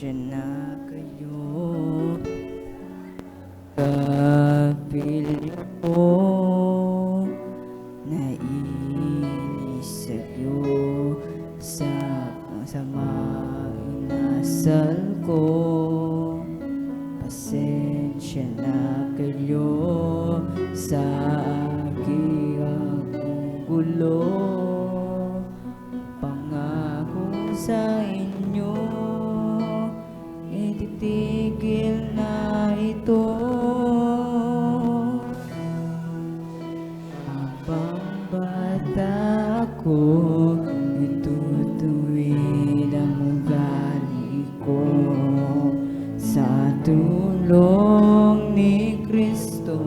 pasensya na kayo. Kapilyo po, nainis sa'yo sa masama inasal ko. Pasensya na kayo sa aking gulo. Pangako sa inyo, ititigil na ito. Habang bata ako, itutuwid ang ugali ko. Sa tulong ni Kristo,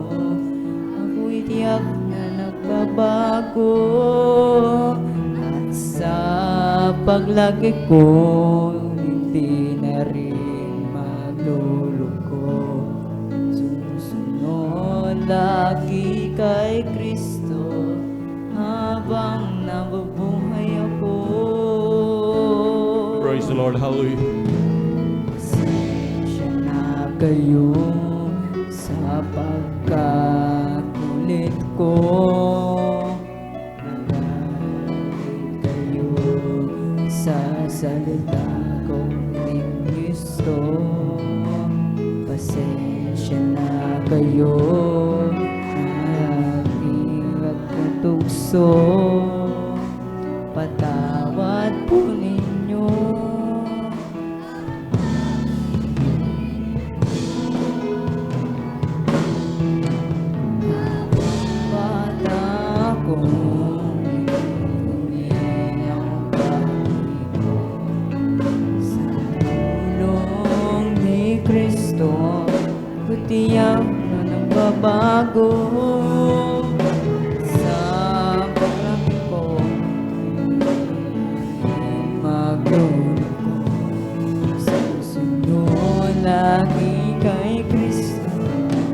ako'y tiyak na nagbabago. At sa paglaki ko, hindi na rin magluluko. Susunod lagi kay Kristo habang nabubuhay ako. Praise the Lord. Hallelujah. Pasensya na kayo sa pagkakulit ko. Nagalit kayo sa salita kong ni Kristo. Pasensya na kayo na aking nagkatukso. Patawad po ninyo. Bata akong humingi ang bahay ko. Sa tulong ni Kristo, kutiyak na nagbabago. Sa paglaki ko, maglulog ko. Susunod lagi kay Kristo,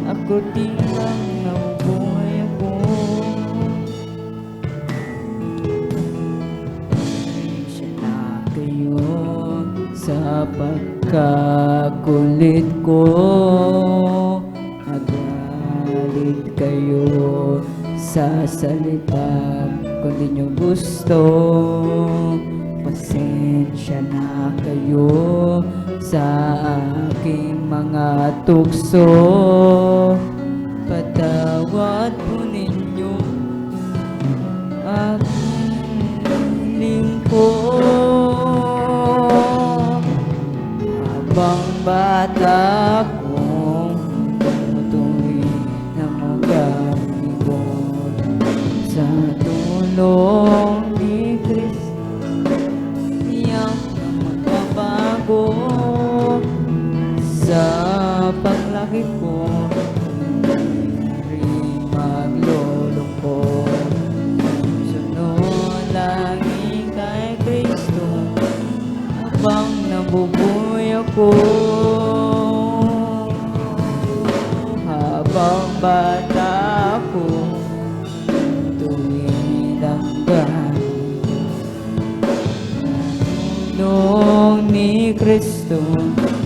ako tiyak na buhay ako. Pasensya na kayo sa pagkakulit ko. Nagalit kayo sa salita kung di nyo gusto. Pasensya na kayo sa aking mga tukso. Patawad po ninyo aking lingkod. Habang bata akong tumutuloy na mag-alikod. Sa tulong ni Kristo, tiyak na magbabago. Sa paglaki ko, rin maglulungkot. Sunod lagi kay Kristo habang nabubuhay ako. Habang bata ako, tuwid ang bahay ko. Tulong ni Kristo,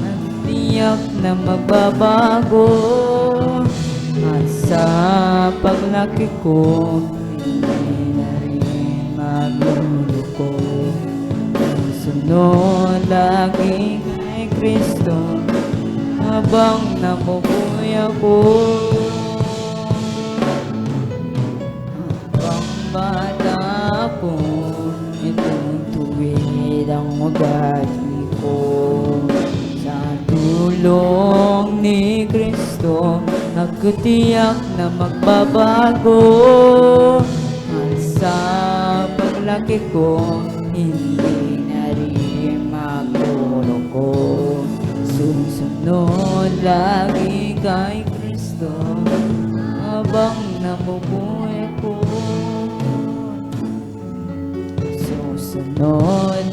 ang tiyak na magbabago. At sa paglaki ko, hindi na rin magluluko. Sunod lagi kay Kristo habang nabubuhay ako. Habang bata ako, itong tuwid ang ugali ko. Sa tulong ni Kristo, ako tiyak na magbabago. At sa paglaki ko, hindi na rin magluluko. Susunod lagi kay Kristo habang nabubuhay ko. Susunod